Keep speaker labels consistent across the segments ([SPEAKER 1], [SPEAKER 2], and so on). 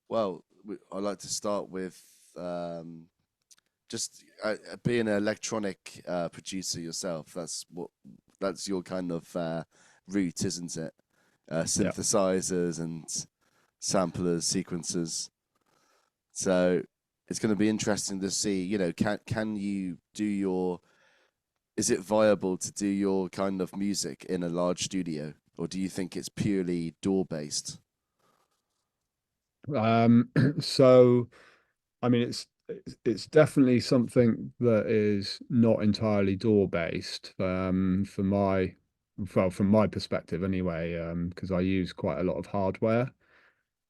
[SPEAKER 1] Well, I'd like to start with um, just being an electronic producer yourself. That's your kind of route, isn't it?
[SPEAKER 2] Yeah.
[SPEAKER 1] Synthesizers and samplers, sequencers. So it's going to be interesting to see. Can you do your? Is it viable to do your kind of music in a large studio, or do you think it's purely door based?
[SPEAKER 2] Um, so I mean, it's definitely something that is not entirely door based. From my perspective anyway, because I use quite a lot of hardware.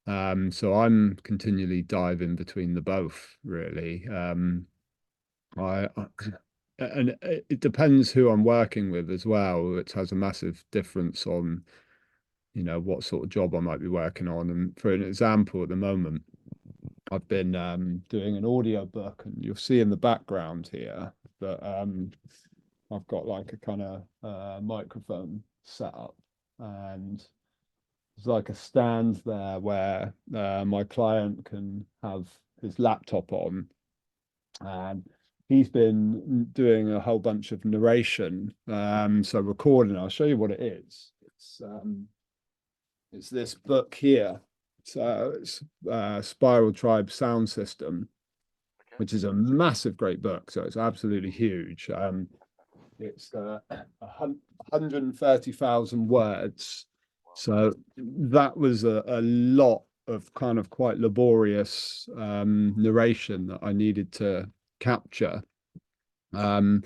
[SPEAKER 2] So I'm continually diving between the both, really. I and it depends who I'm working with as well. It has a massive difference on, what sort of job I might be working on. And for an example, at the moment, I've been doing an audio book, and you'll see in the background here that I've got like a kind of microphone set up, and there's like a stand there where my client can have his laptop on, and he's been doing a whole bunch of narration, so recording. I'll show you what it is. It's this book here. It's Spiral Tribe Sound System, which is a massive, great book. So it's absolutely huge. It's 130,000 words. So that was a lot of kind of quite laborious narration that I needed to capture. Um,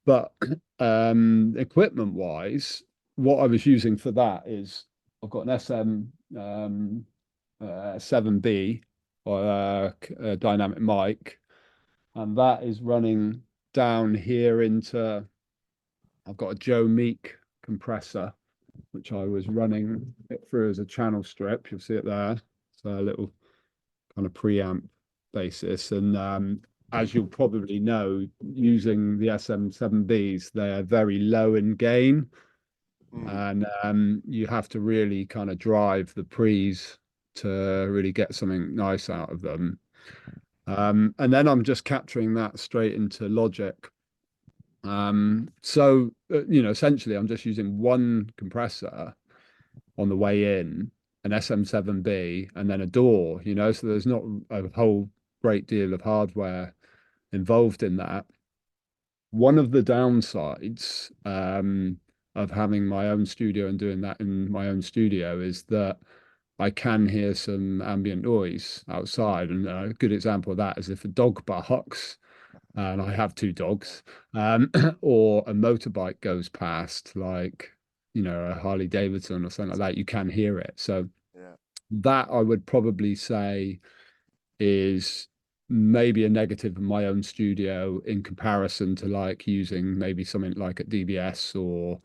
[SPEAKER 2] but equipment wise, what I was using for that is I've got an SM 7B or a dynamic mic, and that is running down here into. I've got a Joe Meek compressor, which I was running it through as a channel strip. You'll see it there. So a little kind of preamp basis. And as you'll probably know, using the SM7Bs, they're very low in gain.
[SPEAKER 1] Mm.
[SPEAKER 2] And you have to really kind of drive the pre's to really get something nice out of them. And then I'm just capturing that straight into Logic. Essentially, I'm just using one compressor on the way in, an SM7B, and then a door. So there's not a whole great deal of hardware involved in that. One of the downsides of having my own studio and doing that in my own studio is that I can hear some ambient noise outside. And a good example of that is if a dog barks, and I have two dogs, or a motorbike goes past, like, a Harley Davidson or something like that, you can hear it. So
[SPEAKER 1] Yeah.
[SPEAKER 2] that I would probably say is maybe a negative in my own studio in comparison to like using maybe something like a DBS or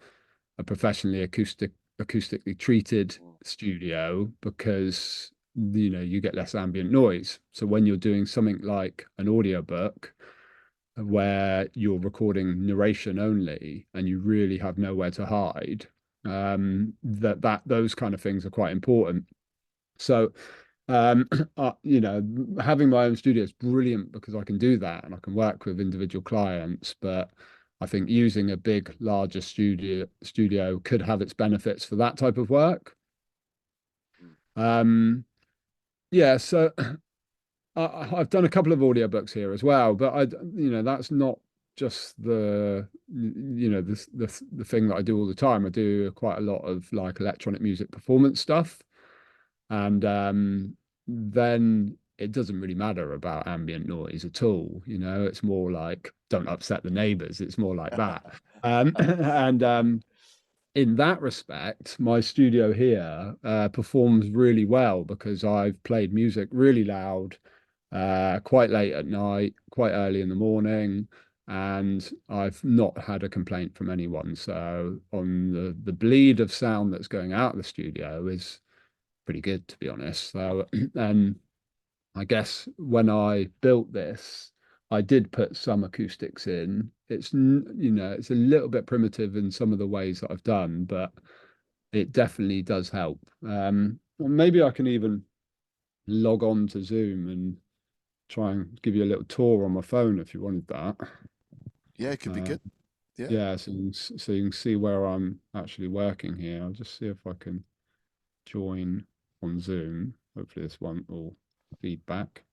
[SPEAKER 2] a professionally acoustically treated
[SPEAKER 1] Mm.
[SPEAKER 2] studio, because you get less ambient noise. So when you're doing something like an audiobook where you're recording narration only and you really have nowhere to hide, that those kind of things are quite important. So um, having my own studio is brilliant because I can do that and I can work with individual clients. But I think using a big, larger studio could have its benefits for that type of work.
[SPEAKER 1] Mm.
[SPEAKER 2] Um, yeah, so I've done a couple of audiobooks here as well, but that's not just the thing that I do all the time. I do quite a lot of like electronic music performance stuff, and then it doesn't really matter about ambient noise at all. It's more like don't upset the neighbors. It's more like that. And in that respect, my studio here performs really well because I've played music really loud, quite late at night, quite early in the morning, and I've not had a complaint from anyone. So on the bleed of sound that's going out of the studio is pretty good, to be honest. So, and I guess when I built this, I did put some acoustics in. It's a little bit primitive in some of the ways that I've done, but it definitely does help. Well, maybe I can even log on to Zoom and try and give you a little tour on my phone if you wanted that.
[SPEAKER 1] Yeah, it could be
[SPEAKER 2] Uh,
[SPEAKER 1] good. Yeah.
[SPEAKER 2] yeah, so you can see where I'm actually working here. I'll just see if I can join on Zoom. Hopefully this one will feed back.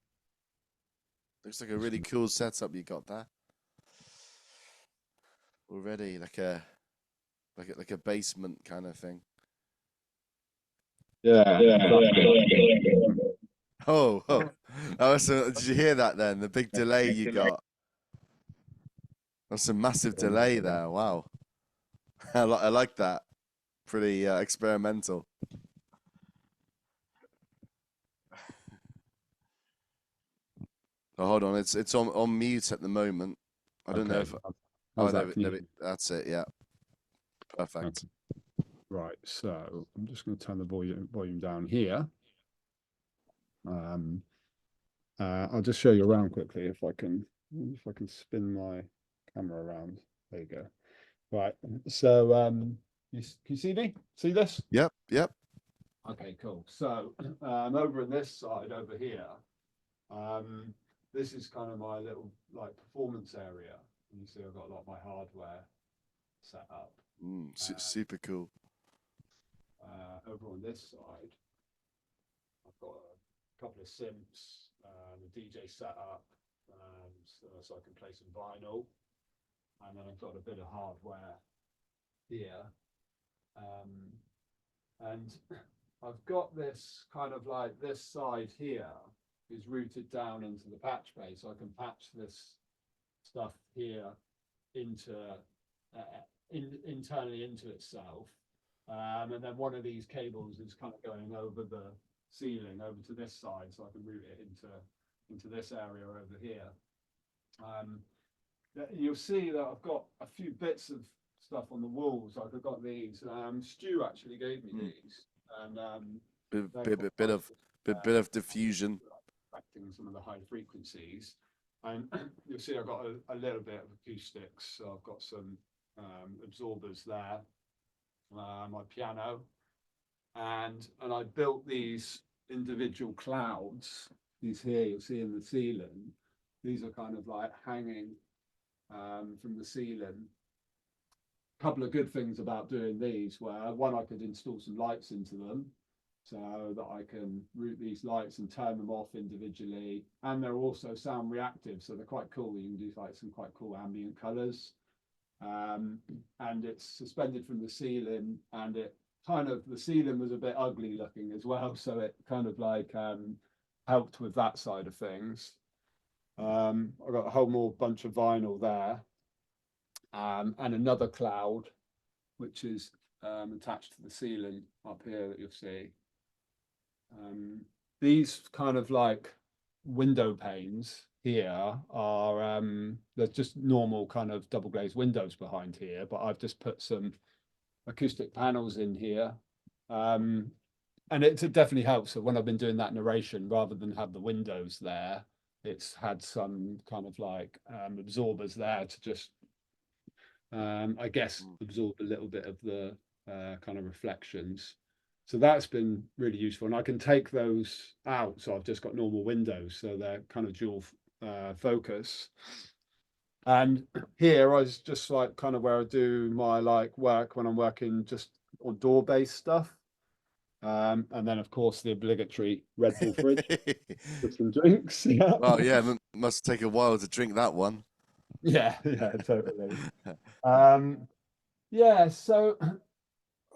[SPEAKER 1] Looks like a really cool setup you got there already, like a basement kind of thing.
[SPEAKER 2] Yeah, exactly.
[SPEAKER 1] Oh, oh. Did you hear that then? The big delay you got. That's a massive delay there. Wow. I like that. Pretty experimental. Oh, hold on, it's on mute at the moment. I don't know
[SPEAKER 2] Okay.
[SPEAKER 1] if
[SPEAKER 2] How's that? Can
[SPEAKER 1] there that's it. Yeah, perfect.
[SPEAKER 2] okay. Right. So I'm just going to turn the volume down here. Um, I'll just show you around quickly if I can spin my camera around. There you go. Right. So can you see me? See this?
[SPEAKER 1] Yep, yep.
[SPEAKER 2] Okay, cool. So over in this side over here, um, this is kind of my little like performance area. And you see I've got a lot of my hardware set up.
[SPEAKER 1] Super cool.
[SPEAKER 2] Over on this side, I've got a couple of synths, the DJ setup, so I can play some vinyl, and then I've got a bit of hardware here, and I've got this kind of like this side here is routed down into the patch bay, so I can patch this stuff here into internally into itself. And then one of these cables is kind of going over the ceiling over to this side, so I can route it into this area over here. You'll see that I've got a few bits of stuff on the walls. Like I've got these. Stu actually gave me these, and
[SPEAKER 1] Bit of diffusion.
[SPEAKER 2] affecting some of the high frequencies. And you'll see I've got a little bit of acoustics. So I've got some absorbers there, my piano, and I built these individual clouds. These here you'll see in the ceiling. These are kind of like hanging from the ceiling. A couple of good things about doing these were one, I could install some lights into them so that I can route these lights and turn them off individually. And they're also sound reactive, so they're quite cool. You can do like some quite cool ambient colors. And it's suspended from the ceiling, and it kind of, the ceiling was a bit ugly looking as well, so it kind of like helped with that side of things. I've got a whole more bunch of vinyl there, and another cloud which is attached to the ceiling up here that you'll see. These kind of like window panes here are they're just normal kind of double glazed windows behind here, but I've just put some acoustic panels in here. And it definitely helps that when I've been doing that narration, rather than have the windows there, it's had some kind of like absorbers there to just I guess absorb a little bit of the kind of reflections. So that's been really useful, and I can take those out. So I've just got normal windows, so they're kind of dual focus. And here I was just like kind of where I do my like work when I'm working just on door-based stuff. And then of course the obligatory Red Bull fridge with some drinks. Yeah.
[SPEAKER 1] Well, yeah, must take a while to drink that one.
[SPEAKER 2] Yeah, yeah, totally. Um, yeah, so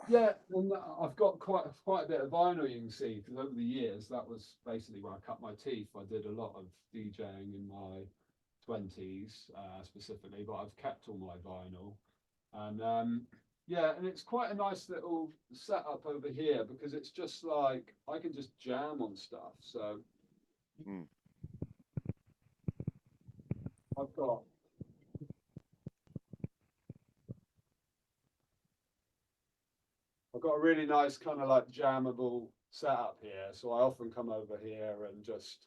[SPEAKER 2] yeah, and I've got quite a bit of vinyl you can see, because over the years that was basically where I cut my teeth. I did a lot of DJing in my 20s specifically, but I've kept all my vinyl. And yeah, and it's quite a nice little setup over here, because it's just like I can just jam on stuff. So I've got a really nice kind of like jammable setup here. So I often come over here and just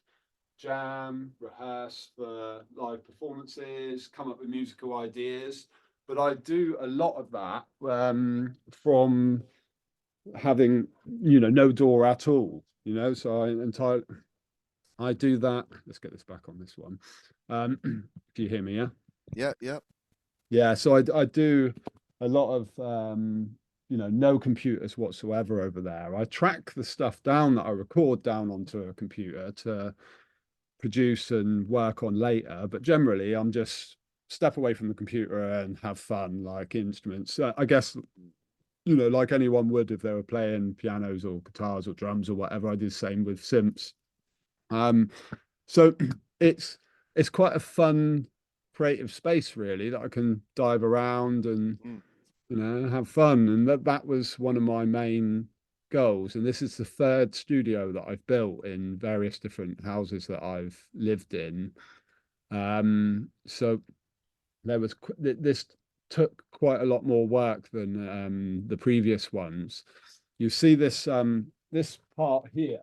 [SPEAKER 2] jam, rehearse for live performances, come up with musical ideas. But I do a lot of that from having, no door at all, so I do that. Let's get this back on this one. Can you hear me? Yeah.
[SPEAKER 1] Yeah, yeah.
[SPEAKER 2] Yeah. So I do a lot of, no computers whatsoever over there. I track the stuff down that I record down onto a computer to produce and work on later. But generally, I'm just step away from the computer and have fun, like instruments. I guess, like anyone would if they were playing pianos or guitars or drums or whatever. I do the same with synths. Um, so it's it's quite a fun, creative space really that I can dive around and
[SPEAKER 1] Mm,
[SPEAKER 2] have fun. And that was one of my main goals. And this is the third studio that I've built in various different houses that I've lived in. So this took quite a lot more work than the previous ones. You see this part here.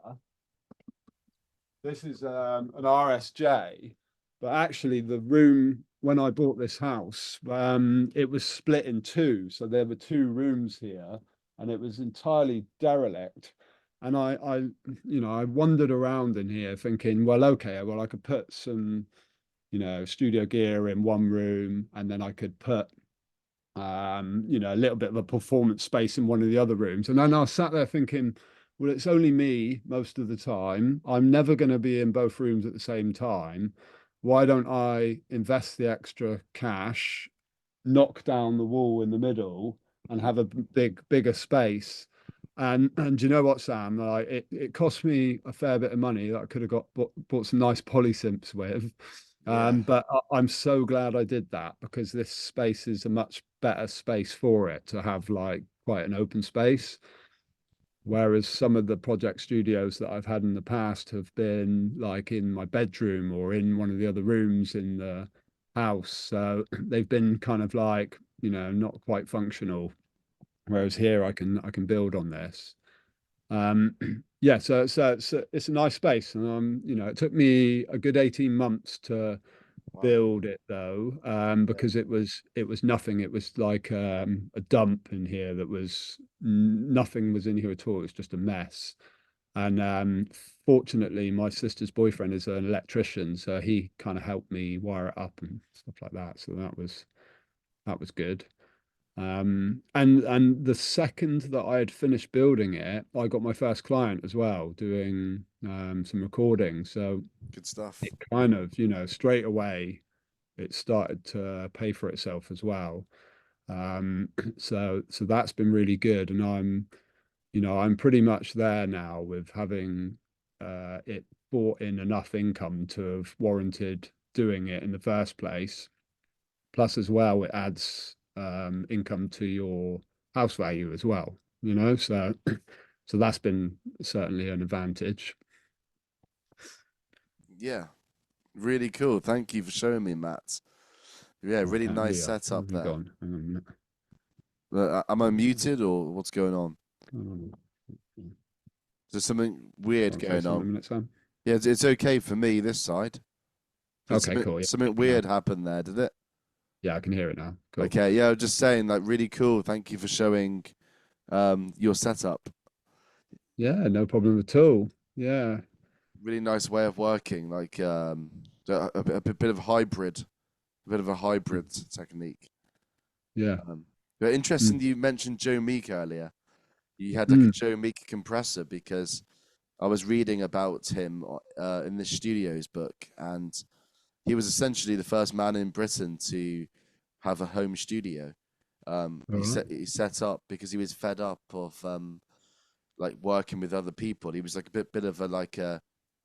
[SPEAKER 2] This is an RSJ, but actually the room when I bought this house, it was split in two. So there were two rooms here, and it was entirely derelict. And I wandered around in here thinking, well, okay, well, I could put some, studio gear in one room, and then I could put a little bit of a performance space in one of the other rooms. And then I was sat there thinking, well, it's only me most of the time. I'm never going to be in both rooms at the same time. Why don't I invest the extra cash, knock down the wall in the middle, and
[SPEAKER 1] mm.
[SPEAKER 2] have a bigger space? And you know what, Sam? Like it cost me a fair bit of money that I could have bought some nice polysynths with.
[SPEAKER 1] Yeah,
[SPEAKER 2] But I'm so glad I did that because this space is a much better space for it to have like quite an open space. Whereas some of the project studios that I've had in the past have been like in my bedroom or in one of the other rooms in the house. So they've been kind of like, not quite functional. Whereas here I can build on this. Um, yeah, so it's a nice space, and it took me a good 18 months to
[SPEAKER 1] wow.
[SPEAKER 2] build it though,
[SPEAKER 1] Yeah,
[SPEAKER 2] because it was nothing. It was like a dump in here that was nothing was in here at all. It was just a mess. And fortunately, my sister's boyfriend is an electrician, so he kind of helped me wire it up and stuff like that. So that was good. And the second that I had finished building it, I got my first client as well, doing some recording. So
[SPEAKER 1] good stuff.
[SPEAKER 2] it kind of, straight away it started to pay for itself as well. So that's been really good, and I'm pretty much there now with having it brought in enough income to have warranted doing it in the first place. Plus, as well, it adds income to your house value as well. So that's been certainly an advantage.
[SPEAKER 1] Yeah, really cool. Thank you for showing me, Matt. Yeah, really nice
[SPEAKER 2] Leah, where
[SPEAKER 1] setup
[SPEAKER 2] have you
[SPEAKER 1] there.
[SPEAKER 2] gone? Hang on a minute.
[SPEAKER 1] Am I muted or what's going on?
[SPEAKER 2] Hang on.
[SPEAKER 1] Is there something weird
[SPEAKER 2] I'll say
[SPEAKER 1] going
[SPEAKER 2] something in
[SPEAKER 1] on?
[SPEAKER 2] a minute, Sam.
[SPEAKER 1] Yeah, it's okay for me this side. Did
[SPEAKER 2] Okay,
[SPEAKER 1] something
[SPEAKER 2] cool. Yeah, I can
[SPEAKER 1] something
[SPEAKER 2] hear it now.
[SPEAKER 1] weird happen there? Did it?
[SPEAKER 2] Yeah, I can hear it now. Cool.
[SPEAKER 1] Okay, yeah, I was just saying, like, really cool. Thank you for showing your setup.
[SPEAKER 2] Yeah, no problem at all. Yeah,
[SPEAKER 1] Really nice way of working, like bit of hybrid, a bit of a hybrid technique.
[SPEAKER 2] yeah.
[SPEAKER 1] Um, but interesting
[SPEAKER 2] Mm.
[SPEAKER 1] that you mentioned Joe Meek earlier. You had like a
[SPEAKER 2] Mm.
[SPEAKER 1] Joe Meek compressor because I was reading about him in the Studios book, and he was essentially the first man in Britain to have a home studio.
[SPEAKER 2] All right.
[SPEAKER 1] He set up because he was fed up of like working with other people. He was like a bit of a like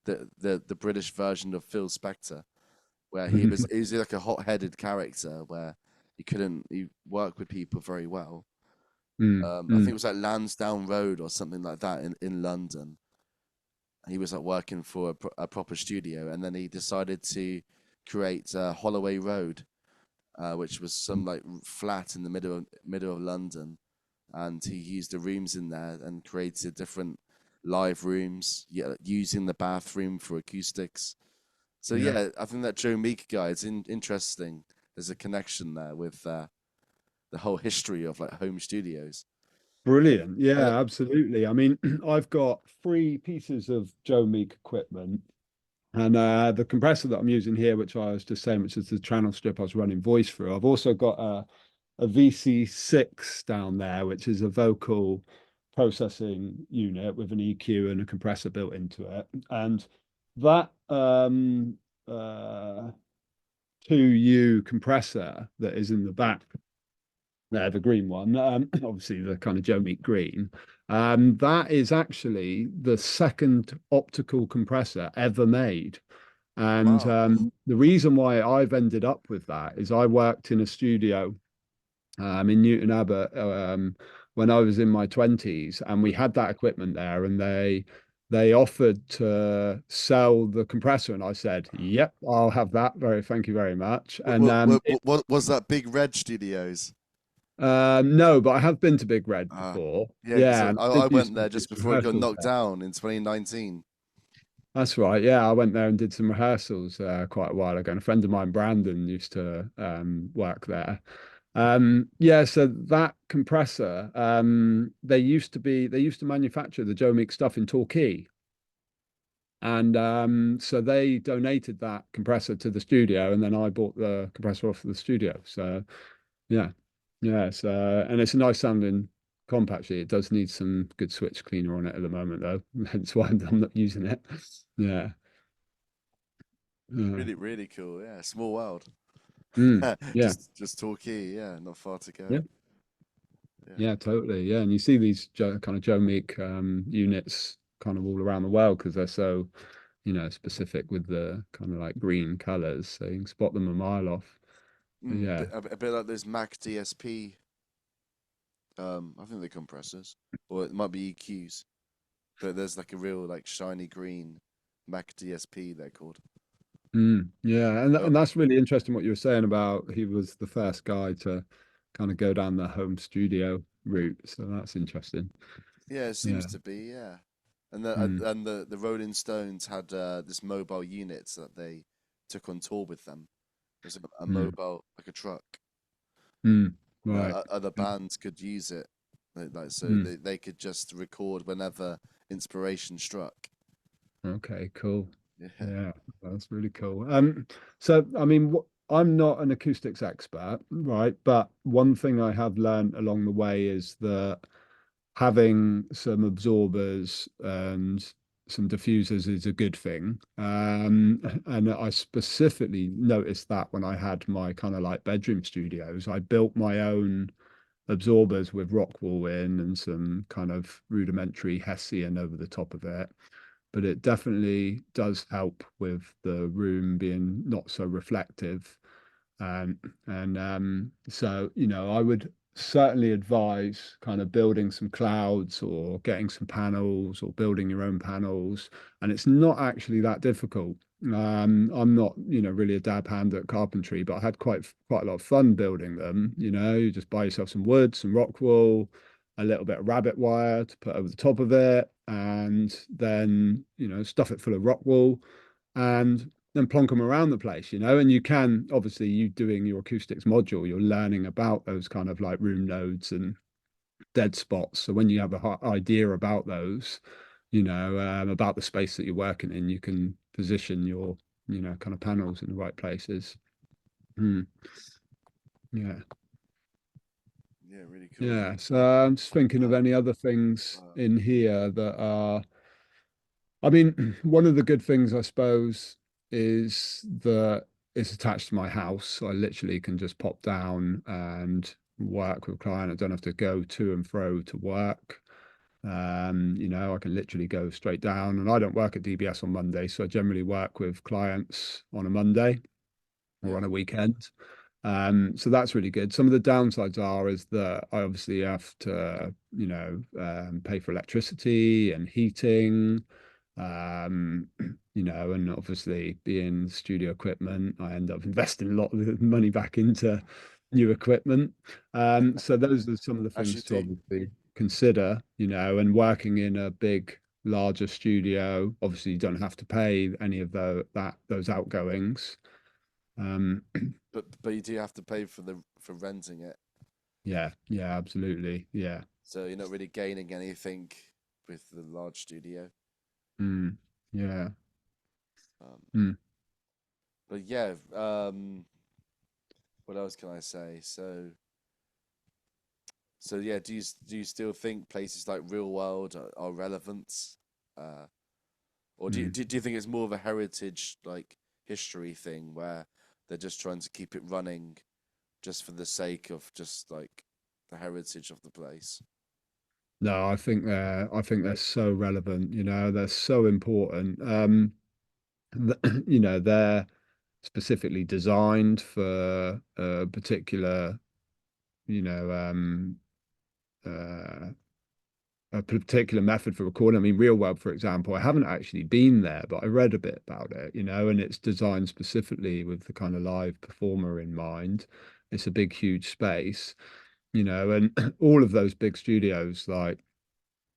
[SPEAKER 1] the British version of Phil Spector, where he was like a hot headed character where he work with people very well.
[SPEAKER 2] Mm.
[SPEAKER 1] I think it
[SPEAKER 2] Mm.
[SPEAKER 1] was like Lansdowne Road or something like that in London. He was like working for a proper studio, and then he decided to create Holloway Road, which was some like flat in the middle of London, and he used the rooms in there and created different live rooms, yeah, using the bathroom for acoustics. So
[SPEAKER 2] Yeah.
[SPEAKER 1] yeah, I think that Joe Meek guy is interesting. There's a connection there with the whole history of like home studios.
[SPEAKER 2] Brilliant.
[SPEAKER 1] Uh,
[SPEAKER 2] Yeah, absolutely. I mean, I've got three pieces of Joe Meek equipment. And the compressor that I'm using here, which I was just saying, which is the channel strip I was running voice through, I've also got a VC6 down there, which is a vocal processing unit with an EQ and a compressor built into it. And that uh, 2U compressor that is in the back there, the green one, obviously the kind of Joe Meek green, that is actually the second optical compressor ever made. And
[SPEAKER 1] wow.
[SPEAKER 2] the reason why I've ended up with that is I worked in a studio in Newton Abbot when I was in my 20s, and we had that equipment there, and they offered to sell the compressor, and I said, "Yep, I'll have that. Very, thank you very much." And
[SPEAKER 1] What was that Big Red Studios?
[SPEAKER 2] no, but I have been to Big Red
[SPEAKER 1] Ah,
[SPEAKER 2] before.
[SPEAKER 1] yeah, because
[SPEAKER 2] Yeah, and I
[SPEAKER 1] I
[SPEAKER 2] did do
[SPEAKER 1] went
[SPEAKER 2] some
[SPEAKER 1] there just before it got
[SPEAKER 2] rehearsals
[SPEAKER 1] knocked
[SPEAKER 2] there.
[SPEAKER 1] down in 2019.
[SPEAKER 2] That's right. Yeah, I went there and did some rehearsals quite a while ago. And a friend of mine, Brandon, used to work there. Yeah, so that compressor, they used to manufacture the Joe Meek stuff in Torquay. And so they donated that compressor to the studio, and then I bought the compressor off of the studio. So yeah, yeah, and it's a nice sounding comp actually. It does need some good switch cleaner on it at the moment though. Hence why I'm not using it. Yeah. Uh,
[SPEAKER 1] Really, really cool. Yeah, small world.
[SPEAKER 2] yeah.
[SPEAKER 1] Just Torquay. Yeah, not far to go.
[SPEAKER 2] Yeah.
[SPEAKER 1] Yeah.
[SPEAKER 2] Yeah, totally. Yeah, and you see these kind of Joe Meek units kind of all around the world because they're so, specific with the kind of like green colors, so you can spot them a mile off. But yeah.
[SPEAKER 1] A bit like those Mac DSP. I think they're compressors, or it might be EQs. But there's like a real like shiny green Mac DSP. They're called.
[SPEAKER 2] Yeah,
[SPEAKER 1] Oh,
[SPEAKER 2] and that's really interesting what you were saying about he was the first guy to kind of go down the home studio route. So that's interesting.
[SPEAKER 1] yeah, it
[SPEAKER 2] Yeah.
[SPEAKER 1] seems to be. Yeah,
[SPEAKER 2] Mm,
[SPEAKER 1] and the Rolling Stones had this mobile units that they took on tour with them. It was a
[SPEAKER 2] mm,
[SPEAKER 1] mobile like a truck.
[SPEAKER 2] mm. Right.
[SPEAKER 1] Other bands could use it, like so
[SPEAKER 2] Mm.
[SPEAKER 1] they could just record whenever inspiration struck.
[SPEAKER 2] Okay, cool.
[SPEAKER 1] Yeah.
[SPEAKER 2] Yeah, that's really cool. So I mean, I'm not an acoustics expert, right? But one thing I have learned along the way is that having some absorbers and some diffusers is a good thing. And I specifically noticed that when I had my kind of like bedroom studios, I built my own absorbers with Rockwool in and some kind of rudimentary Hessian over the top of it, but it definitely does help with the room being not so reflective. Um, and so, I would certainly advise kind of building some clouds or getting some panels or building your own panels. And it's not actually that difficult. I'm not, really a dab hand at carpentry, but I had quite a lot of fun building them. You just buy yourself some wood, some rock wool, a little bit of rabbit wire to put over the top of it, and then, stuff it full of rock wool and then plonk them around the place, and you can obviously you doing your acoustics module, you're learning about those kind of like room nodes and dead spots. So when you have a idea about those, about the space that you're working in, you can position your, kind of panels in the right places. Mm, yeah.
[SPEAKER 1] Yeah, really cool.
[SPEAKER 2] Yeah. So I'm just thinking of
[SPEAKER 1] Uh,
[SPEAKER 2] any other things
[SPEAKER 1] uh,
[SPEAKER 2] in here that are I mean, one of the good things, I suppose, is that it's attached to my house. So I literally can just pop down and work with a client. I don't have to go to and fro to work. I can literally go straight down, and I don't work at DBS on Monday, so I generally work with clients on a Monday or
[SPEAKER 1] yeah.
[SPEAKER 2] on a weekend. So that's really good. Some of the downsides are is that I obviously have to, pay for electricity and heating, um, and obviously being studio equipment, I end up investing a lot of the money back into new equipment. So those are some of the
[SPEAKER 1] As you
[SPEAKER 2] things to
[SPEAKER 1] do.
[SPEAKER 2] obviously consider, and working in a big, larger studio, obviously you don't have to pay any of those outgoings. Um,
[SPEAKER 1] But you do have to pay for the for renting it.
[SPEAKER 2] yeah, yeah, absolutely. Yeah.
[SPEAKER 1] So you're not really gaining anything with the large studio.
[SPEAKER 2] Mm. Yeah.
[SPEAKER 1] Um,
[SPEAKER 2] Mm.
[SPEAKER 1] but yeah, what else can I say? So yeah, do you still think places like Real World are relevant, uh, or
[SPEAKER 2] Mm.
[SPEAKER 1] do you think it's more of a heritage like history thing where they're just trying to keep it running just for the sake of just like the heritage of the place?
[SPEAKER 2] No, I think they're so relevant, you know, they're so important. You know, they're specifically designed for a particular, you know, uh, a particular method for recording. I mean, Real World, for example, I haven't actually been there, but I read a bit about it, you know, and it's designed specifically with the kind of live performer in mind. It's a big, huge space, you know, and all of those big studios like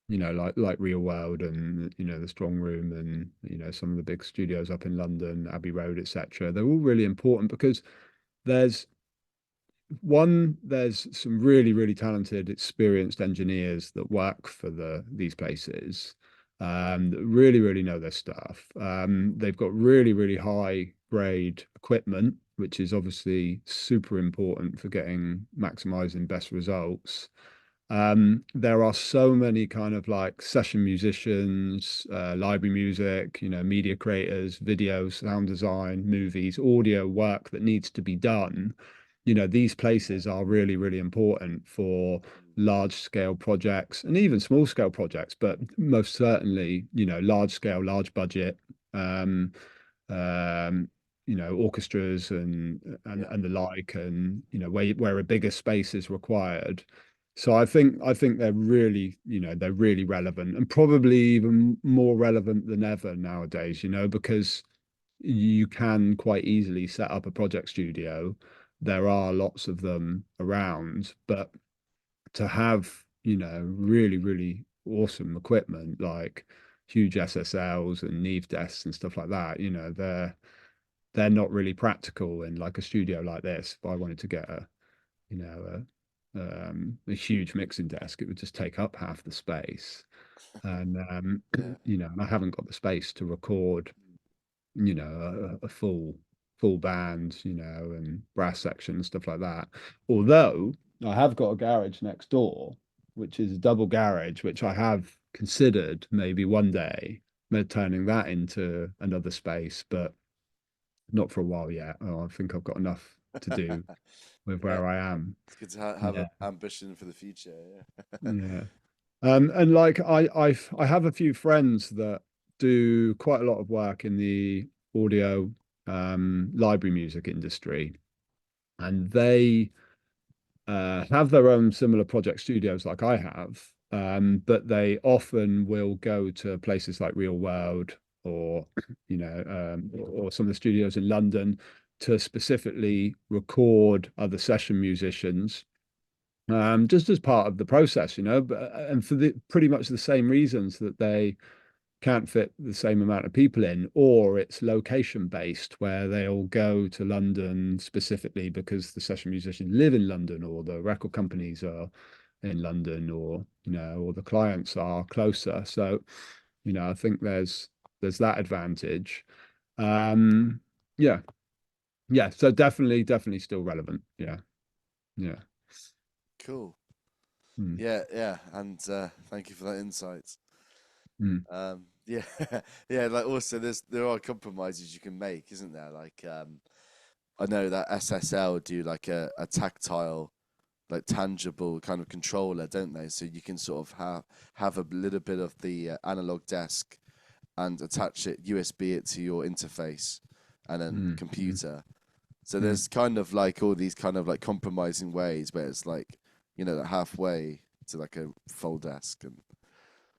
[SPEAKER 2] you know, like Real World and you know the Strong Room and you know some of the big studios up in London, Abbey Road, etc. They're all really important because there's there's some really really talented, experienced engineers that work for these places that really really know their stuff. They've got really really high grade equipment, which is obviously super important for getting maximizing best results. There are so many kind of like session musicians, library music, you know, media creators, video, sound design, movies, audio work that needs to be done. You know, these
[SPEAKER 1] Yeah.
[SPEAKER 2] places are really, really important for
[SPEAKER 1] Mm.
[SPEAKER 2] large scale projects and even small scale projects, but most certainly, you know, large scale, large budget, um, um, you know, orchestras
[SPEAKER 1] Yeah.
[SPEAKER 2] and the like, and you know, where a bigger space is required. So I think they're really, you know, they're really relevant and probably even more relevant than ever nowadays, you know, because you can quite easily set up a project studio. There are lots of them around, but to have, you know, really, really awesome equipment like huge SSLs and Neve desks and stuff like that, you know, they're not really practical in like a studio like this. If I wanted to get a, you know, a huge mixing desk, it would just take up half the space. And
[SPEAKER 1] Yeah.
[SPEAKER 2] you know, and I haven't got the space to record, you know, a full band, you know, and brass section and stuff like that. Although I have got a garage next door, which is a double garage, which I have considered maybe one day turning that into another space, but not for a while yet. Oh, I think I've got enough to do with
[SPEAKER 1] Yeah.
[SPEAKER 2] where I am.
[SPEAKER 1] It's good to have
[SPEAKER 2] Yeah,
[SPEAKER 1] an ambition for the future. Yeah.
[SPEAKER 2] yeah. And like I have a few friends that do quite a lot of work in the audio library music industry, and they have their own similar project studios like I have, but they often will go to places like Real World or you know or some of the studios in London to specifically record other session musicians just as part of the process, you know, but and for the pretty much the same reasons that they can't fit the same amount of people in, or it's location based where they'll go to London specifically because the session musicians live in London, or the record companies are in London, or you know, or the clients are closer. So, you know, I think there's that advantage. Um, yeah, yeah. So definitely still relevant. Yeah, yeah.
[SPEAKER 1] Cool.
[SPEAKER 2] Mm,
[SPEAKER 1] Yeah, yeah, and thank you for that insight.
[SPEAKER 2] mm,
[SPEAKER 1] Yeah, yeah. Like also, there are compromises you can make, isn't there? Like, I know that SSL do like a tactile, like tangible kind of controller, don't they? So you can sort of have a little bit of the analog desk and attach it USB it to your interface, and then
[SPEAKER 2] mm, mm,
[SPEAKER 1] computer. So
[SPEAKER 2] mm,
[SPEAKER 1] there's kind of like all these kind of like compromising ways where it's like, like halfway to like a full desk, and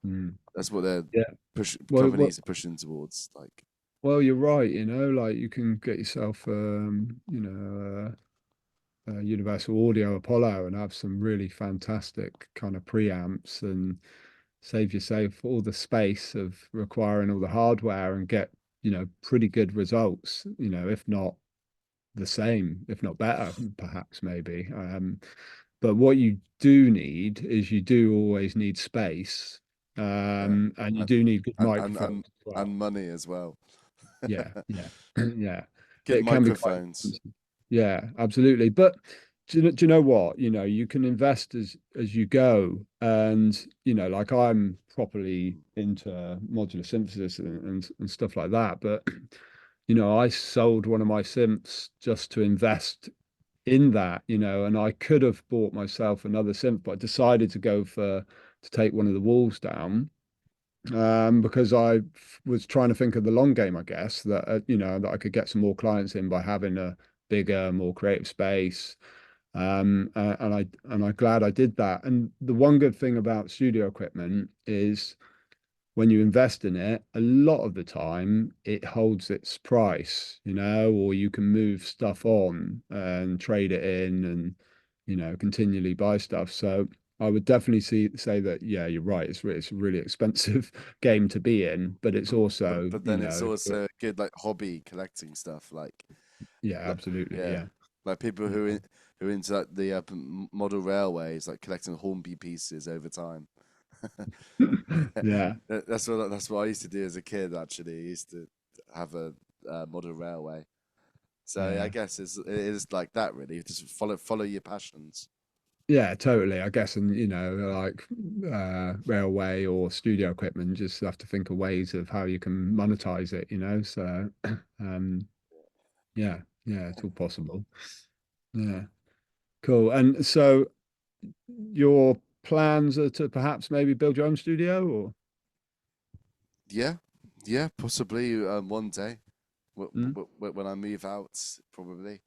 [SPEAKER 2] mm.
[SPEAKER 1] that's what they're
[SPEAKER 2] Yeah. Well,
[SPEAKER 1] companies are pushing towards. Like,
[SPEAKER 2] well, you're right. You know, like you can get yourself, a Universal Audio Apollo and have some really fantastic kind of preamps and save yourself all the space of requiring all the hardware and get, you know, pretty good results. You know, if not the same, if not better, perhaps maybe. But what you do need is you do always need space,
[SPEAKER 1] Yeah,
[SPEAKER 2] and you
[SPEAKER 1] and
[SPEAKER 2] do need good
[SPEAKER 1] and and
[SPEAKER 2] microphones
[SPEAKER 1] and,
[SPEAKER 2] as well.
[SPEAKER 1] and money as well.
[SPEAKER 2] Yeah, yeah, yeah.
[SPEAKER 1] Good
[SPEAKER 2] It can be quite
[SPEAKER 1] microphones.
[SPEAKER 2] expensive. Yeah, absolutely. But do you know what? You know, you can invest as you go, and like I'm properly into modular synthesis and stuff like that. But I sold one of my synths just to invest in that, and I could have bought myself another synth, but I decided to go for to take one of the walls down, because I was trying to think of the long game, I guess, that that I could get some more clients in by having a bigger, more creative space. And I'm glad I did that. And the one good thing about studio equipment is when you invest in it, a lot of the time it holds its price, or you can move stuff on and trade it in and, continually buy stuff. So I would definitely say that, yeah, you're right. It's a really expensive game to be in, but it's
[SPEAKER 1] But
[SPEAKER 2] also,
[SPEAKER 1] but then it's also a good like hobby collecting stuff
[SPEAKER 2] yeah,
[SPEAKER 1] like
[SPEAKER 2] absolutely.
[SPEAKER 1] yeah,
[SPEAKER 2] Yeah.
[SPEAKER 1] like people
[SPEAKER 2] Yeah.
[SPEAKER 1] who are into like, the model railways, like collecting Hornby pieces over time.
[SPEAKER 2] Yeah.
[SPEAKER 1] That's what I used to do as a kid. Actually, I used to have a model railway. So I
[SPEAKER 2] Yeah.
[SPEAKER 1] guess it is like that really. Just follow your passions.
[SPEAKER 2] Yeah, totally. I guess, and like railway or studio equipment, just have to think of ways of how you can monetize it, So, um, yeah, yeah, it's all possible. Yeah, cool. And so, your plans are to perhaps maybe build your own studio, or
[SPEAKER 1] Yeah, yeah, possibly one day
[SPEAKER 2] mm?
[SPEAKER 1] when I move out, probably.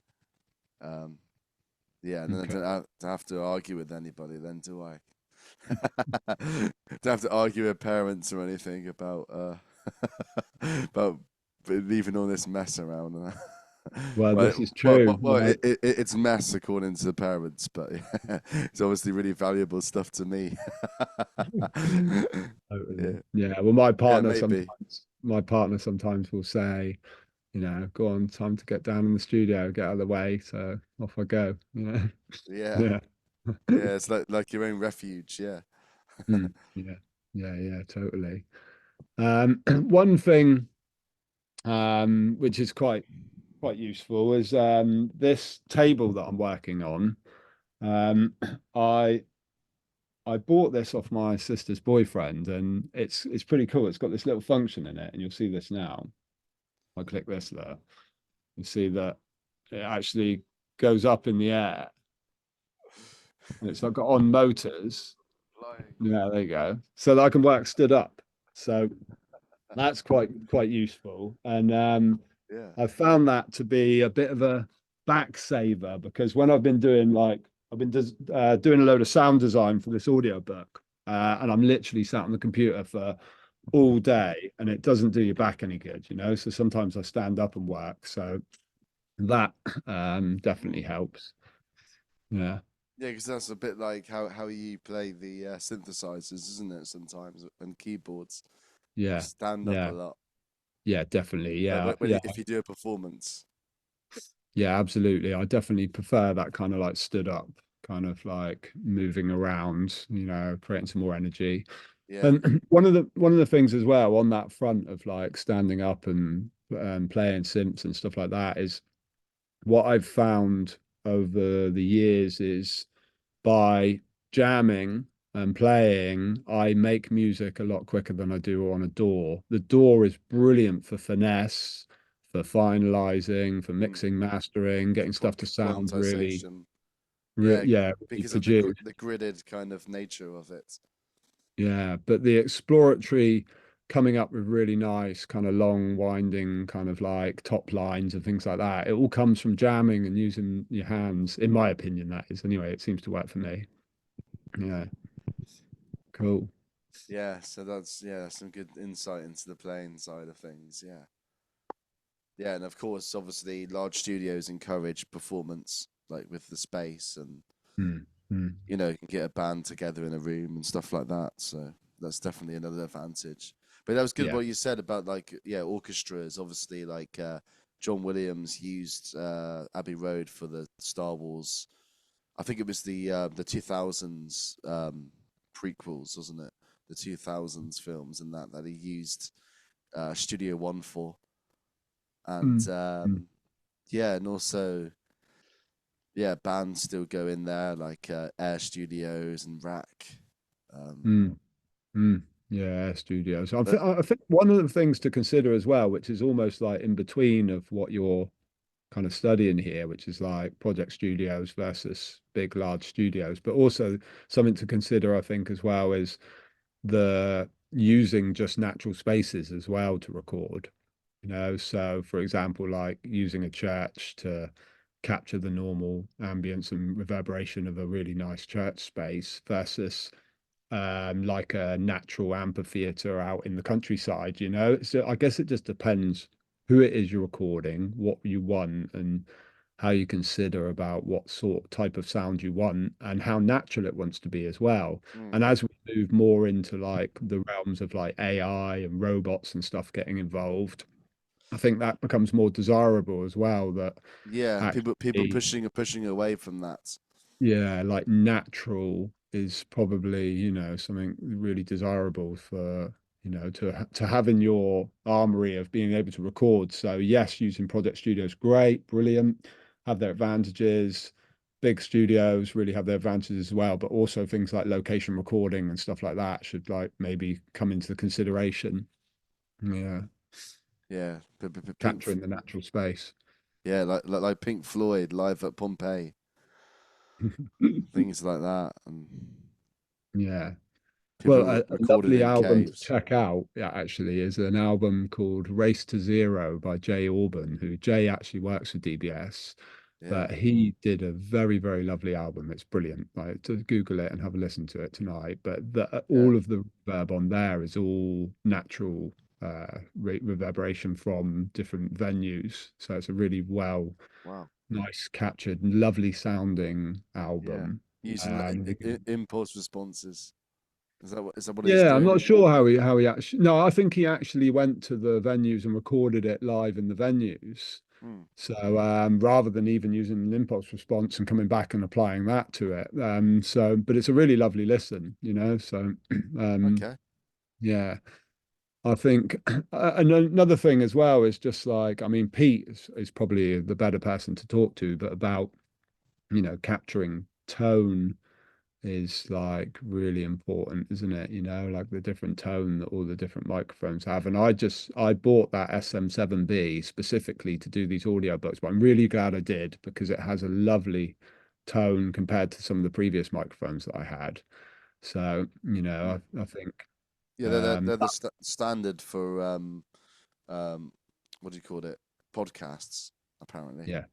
[SPEAKER 1] Um, yeah, and then I
[SPEAKER 2] Okay.
[SPEAKER 1] don't have to argue with anybody. Then do I? Don't have to argue with parents or anything about about leaving all this mess around.
[SPEAKER 2] Well,
[SPEAKER 1] Well,
[SPEAKER 2] this is true. Like,
[SPEAKER 1] it's mess according to the parents, but yeah, it's obviously really valuable stuff to me.
[SPEAKER 2] totally.
[SPEAKER 1] Yeah,
[SPEAKER 2] Yeah. Well,
[SPEAKER 1] yeah, maybe.
[SPEAKER 2] my partner sometimes will say, go on, time to get down in the studio, get out of the way. So off I go.
[SPEAKER 1] Yeah,
[SPEAKER 2] Yeah.
[SPEAKER 1] yeah, it's like your own refuge. Yeah.
[SPEAKER 2] Yeah. Yeah. Yeah. Totally. One thing, which is quite useful is this table that I'm working on. Um, I I bought this off my sister's boyfriend, and it's pretty cool. It's got this little function in it, and you'll see this now. I click this there. You see that it actually goes up in the air, and it's like got on motors.
[SPEAKER 1] Flying.
[SPEAKER 2] Yeah, there you go. So that I can work stood up. So that's quite useful. And
[SPEAKER 1] Yeah.
[SPEAKER 2] I found that to be a bit of a back saver because when I've been doing doing a load of sound design for this audio book, and I'm literally sat on the computer for all day, and it doesn't do your back any good, So sometimes I stand up and work. So that definitely
[SPEAKER 1] Mm.
[SPEAKER 2] helps. Yeah,
[SPEAKER 1] Yeah, because that's a bit like how you play the synthesizers, isn't it? Sometimes and keyboards, you
[SPEAKER 2] yeah,
[SPEAKER 1] stand up a
[SPEAKER 2] yeah,
[SPEAKER 1] lot.
[SPEAKER 2] yeah, definitely.
[SPEAKER 1] Like
[SPEAKER 2] Yeah, yeah,
[SPEAKER 1] if you do a performance.
[SPEAKER 2] yeah, absolutely. I definitely prefer that kind of like stood up, kind of like moving around, creating some more energy.
[SPEAKER 1] Yeah.
[SPEAKER 2] And one of the things as well on that front of like standing up and playing synths and stuff like that is what I've found over the years is by jamming and playing, I make music a lot quicker than I do on a DAW. The DAW is brilliant for finesse, for finalizing, for
[SPEAKER 1] Mm.
[SPEAKER 2] mixing, mastering,
[SPEAKER 1] For
[SPEAKER 2] getting stuff to sound really,
[SPEAKER 1] quantization. Yeah,
[SPEAKER 2] yeah, really
[SPEAKER 1] because of
[SPEAKER 2] produced.
[SPEAKER 1] the gridded kind of nature of it.
[SPEAKER 2] Yeah, but the exploratory coming up with really nice kind of long winding kind of like top lines and things like that. It all comes from jamming and using your hands, in my opinion, that is. Anyway, it seems to work for me. Yeah, cool.
[SPEAKER 1] Yeah, so that's some good insight into the playing side of things. Yeah. Yeah, and of course, obviously, large studios encourage performance, like with the space, and
[SPEAKER 2] Mm, mm.
[SPEAKER 1] you can get a band together in a room and stuff like that. So that's definitely another advantage. But that was good
[SPEAKER 2] Yeah,
[SPEAKER 1] what you said about like orchestras. Obviously, John Williams used Abbey Road for the Star Wars I think it was the 2000s prequels, wasn't it? The 2000s films and that he used Studio One for, and
[SPEAKER 2] Mm, mm,
[SPEAKER 1] yeah, and also yeah, bands still go in there like Air Studios and Rack. Um,
[SPEAKER 2] mm, mm. Yeah, studios.
[SPEAKER 1] but
[SPEAKER 2] I think one of the things to consider as well, which is almost like in between of what you're kind of studying here, which is like project studios versus big, large studios, but also something to consider, I think, as well is the using just natural spaces as well to record. So for example, like using a church to capture the normal ambience and reverberation of a really nice church space versus like a natural amphitheater out in the countryside. So I guess it just depends who it is you're recording, what you want, and how you consider about what sort type of sound you want and how natural it wants to be as well.
[SPEAKER 1] mm,
[SPEAKER 2] And as we move more into like the realms of like AI and robots and stuff getting involved, I think that becomes more desirable as well. That
[SPEAKER 1] yeah, people
[SPEAKER 2] actually
[SPEAKER 1] pushing away from that.
[SPEAKER 2] yeah, like natural is probably, something really desirable for, to have in your armory of being able to record. So yes, using Project Studios, great, brilliant, have their advantages. Big studios really have their advantages as well, but also things like location recording and stuff like that should like maybe come into the consideration. Yeah,
[SPEAKER 1] Yeah,
[SPEAKER 2] capturing the natural space.
[SPEAKER 1] yeah, like Pink Floyd live at Pompeii, things like that, and
[SPEAKER 2] Yeah. Well,
[SPEAKER 1] people
[SPEAKER 2] a
[SPEAKER 1] recorded
[SPEAKER 2] lovely
[SPEAKER 1] in
[SPEAKER 2] album to
[SPEAKER 1] caves.
[SPEAKER 2] check out, yeah, actually, is an album called Race to Zero by Jay Orban, who Jay actually works for DBS,
[SPEAKER 1] Yeah,
[SPEAKER 2] but he did a very, very lovely album. It's brilliant. Like to Google it and have a listen to it tonight. But
[SPEAKER 1] yeah,
[SPEAKER 2] all of the reverb on there is all natural reverberation from different venues. So it's a really
[SPEAKER 1] wow,
[SPEAKER 2] nice captured, lovely sounding
[SPEAKER 1] yeah,
[SPEAKER 2] album.
[SPEAKER 1] using
[SPEAKER 2] Um,
[SPEAKER 1] impulse responses. Is that what he's
[SPEAKER 2] Yeah, I'm
[SPEAKER 1] doing?
[SPEAKER 2] not sure how he actually. No, I think he actually went to the venues and recorded it live in the venues.
[SPEAKER 1] Hmm.
[SPEAKER 2] So rather than even using an impulse response and coming back and applying that to it, but it's a really lovely listen. So
[SPEAKER 1] Okay.
[SPEAKER 2] yeah, I think and another thing as well is just like I mean, Pete is probably the better person to talk to, but about capturing tone is like really important, isn't it? Like the different tone that all the different microphones have. And I bought that SM7B specifically to do these audio books, but I'm really glad I did because it has a lovely tone compared to some of the previous microphones that I had. So,
[SPEAKER 1] Hmm.
[SPEAKER 2] I think
[SPEAKER 1] Yeah, they're the standard for um, what do you call it? Podcasts, apparently.
[SPEAKER 2] yeah,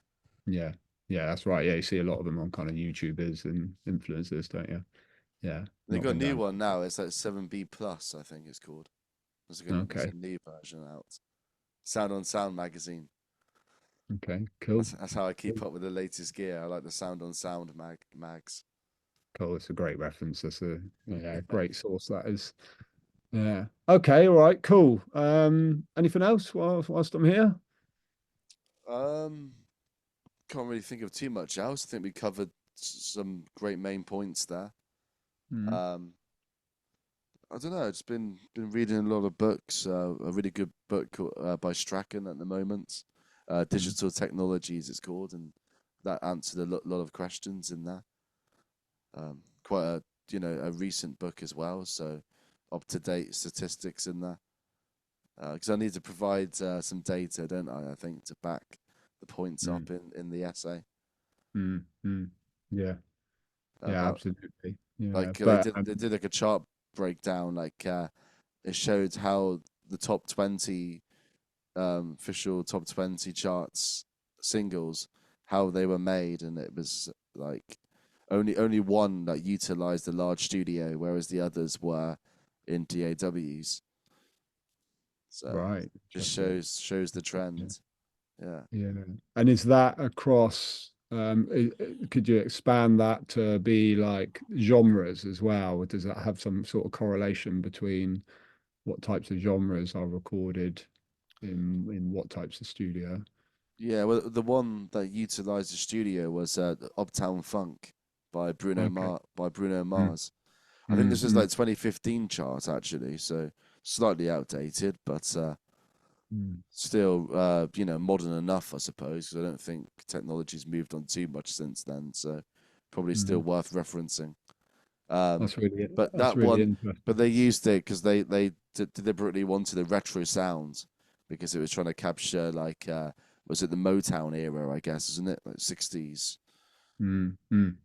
[SPEAKER 2] yeah, yeah, that's right. Yeah, you see a lot of them on kind of YouTubers and influencers, don't you? Yeah,
[SPEAKER 1] They
[SPEAKER 2] not
[SPEAKER 1] got a
[SPEAKER 2] been
[SPEAKER 1] new
[SPEAKER 2] down.
[SPEAKER 1] one now. It's like 7B plus, I think it's called. There's a
[SPEAKER 2] Okay,
[SPEAKER 1] new version out. Sound on Sound magazine.
[SPEAKER 2] okay, cool.
[SPEAKER 1] That's how I keep up with the latest gear. I like the Sound on Sound mags.
[SPEAKER 2] Cool. It's a great reference. That's a yeah, great source that is. Yeah. Okay, all right, cool. Anything else whilst I'm here?
[SPEAKER 1] Um, can't really think of too much else. I think we covered some great main points there.
[SPEAKER 2] Mm,
[SPEAKER 1] Um, I don't know. It's been reading a lot of books. A really good book by Strachan at the moment.
[SPEAKER 2] mm,
[SPEAKER 1] Digital Technologies, it's called, and that answered a lot of questions in there. Quite a a recent book as well, so up to date statistics in there. Because I need to provide some data, don't I? I think to back the points
[SPEAKER 2] mm,
[SPEAKER 1] up in the essay.
[SPEAKER 2] mm. Yeah, yeah,
[SPEAKER 1] Uh,
[SPEAKER 2] absolutely. Yeah,
[SPEAKER 1] like
[SPEAKER 2] but
[SPEAKER 1] they did like a chart breakdown. Like it showed how the top 20 official top 20 charts singles, how they were made, and it was like only one that utilized a large studio, whereas the others were in DAWs. So
[SPEAKER 2] right,
[SPEAKER 1] just
[SPEAKER 2] interesting.
[SPEAKER 1] shows the
[SPEAKER 2] Yeah,
[SPEAKER 1] trend. Yeah.
[SPEAKER 2] yeah. And is that across? Could you expand that to be like genres as well? Or does that have some sort of correlation between what types of genres are recorded in what types of studio?
[SPEAKER 1] Yeah, well, the one that utilized the studio was Uptown Funk.
[SPEAKER 2] Okay.
[SPEAKER 1] By Bruno
[SPEAKER 2] Mm,
[SPEAKER 1] Mars. I think
[SPEAKER 2] mm,
[SPEAKER 1] this is
[SPEAKER 2] mm,
[SPEAKER 1] like 2015 chart actually, so slightly outdated, but
[SPEAKER 2] mm,
[SPEAKER 1] still you know, modern enough, I suppose. 'Cause I don't think technology's moved on too much since then, so probably still
[SPEAKER 2] mm.
[SPEAKER 1] worth referencing. Um, but
[SPEAKER 2] That's
[SPEAKER 1] that
[SPEAKER 2] really
[SPEAKER 1] one, but
[SPEAKER 2] interesting.
[SPEAKER 1] they used it because they deliberately wanted a retro sound because it was trying to capture like was it the Motown era, I guess, isn't it? Like 60s.
[SPEAKER 2] Mm, mm.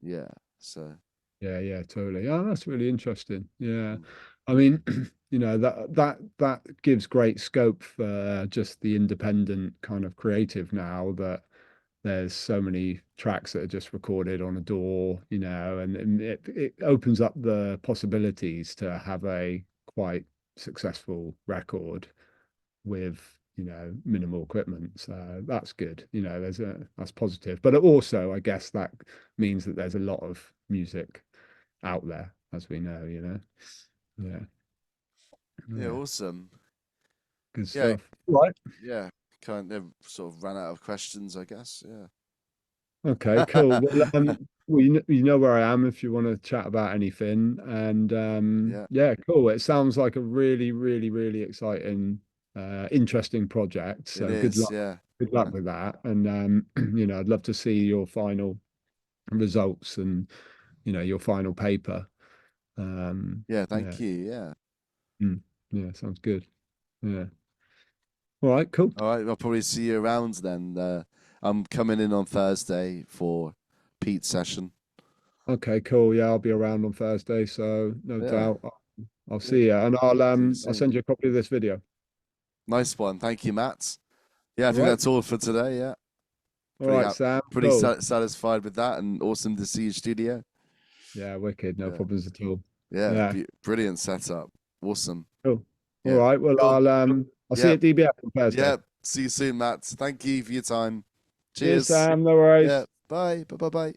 [SPEAKER 1] Yeah. So
[SPEAKER 2] Yeah, yeah, totally. Oh, that's really interesting. Yeah.
[SPEAKER 1] mm,
[SPEAKER 2] I mean, that gives great scope for just the independent kind of creative now that there's so many tracks that are just recorded on a DAW, and it opens up the possibilities to have a quite successful record with, minimal equipment. So that's good. That's positive. But also, I guess that means that there's a lot of music out there, as we know. Yeah,
[SPEAKER 1] yeah,
[SPEAKER 2] yeah,
[SPEAKER 1] awesome.
[SPEAKER 2] good
[SPEAKER 1] Yeah,
[SPEAKER 2] stuff. Right.
[SPEAKER 1] yeah. Kind of sort of ran out of questions, I guess.
[SPEAKER 2] Okay, cool.
[SPEAKER 1] Yeah.
[SPEAKER 2] Well, you know where I am if you want to chat about anything. And
[SPEAKER 1] Yeah,
[SPEAKER 2] yeah, cool. It sounds like a really, really, really exciting, interesting project.
[SPEAKER 1] it
[SPEAKER 2] So good
[SPEAKER 1] is.
[SPEAKER 2] luck.
[SPEAKER 1] Yeah.
[SPEAKER 2] Good luck with that. And I'd love to see your final results and your final paper.
[SPEAKER 1] Yeah,
[SPEAKER 2] Yeah,
[SPEAKER 1] thank you. Yeah.
[SPEAKER 2] mm, yeah, sounds good. Yeah. All right, cool.
[SPEAKER 1] All right, I'll probably see you around then. I'm coming in on Thursday for Pete's session.
[SPEAKER 2] Okay, cool. Yeah, I'll be around on Thursday, so no
[SPEAKER 1] Yeah,
[SPEAKER 2] doubt I'll
[SPEAKER 1] yeah.
[SPEAKER 2] see you, and
[SPEAKER 1] See you
[SPEAKER 2] I'll
[SPEAKER 1] soon.
[SPEAKER 2] send you a copy of this video.
[SPEAKER 1] Nice one. Thank you, Matt. Yeah, I
[SPEAKER 2] All
[SPEAKER 1] think
[SPEAKER 2] right.
[SPEAKER 1] that's all for today. Yeah,
[SPEAKER 2] All right, Sam.
[SPEAKER 1] pretty
[SPEAKER 2] Cool.
[SPEAKER 1] satisfied with that, and awesome to see your studio.
[SPEAKER 2] Yeah, wicked. No
[SPEAKER 1] Yeah,
[SPEAKER 2] problems at all.
[SPEAKER 1] yeah,
[SPEAKER 2] Yeah,
[SPEAKER 1] brilliant setup. Awesome.
[SPEAKER 2] cool. All
[SPEAKER 1] Yeah,
[SPEAKER 2] right. Well,
[SPEAKER 1] cool.
[SPEAKER 2] I'll see you
[SPEAKER 1] Yeah,
[SPEAKER 2] at DBS on
[SPEAKER 1] yeah.
[SPEAKER 2] Thursday.
[SPEAKER 1] See you soon, Matt. Thank you for your time.
[SPEAKER 2] Cheers,
[SPEAKER 1] Cheers.
[SPEAKER 2] Sam. No
[SPEAKER 1] Yeah.
[SPEAKER 2] worries.
[SPEAKER 1] Bye. Bye. Bye. Bye.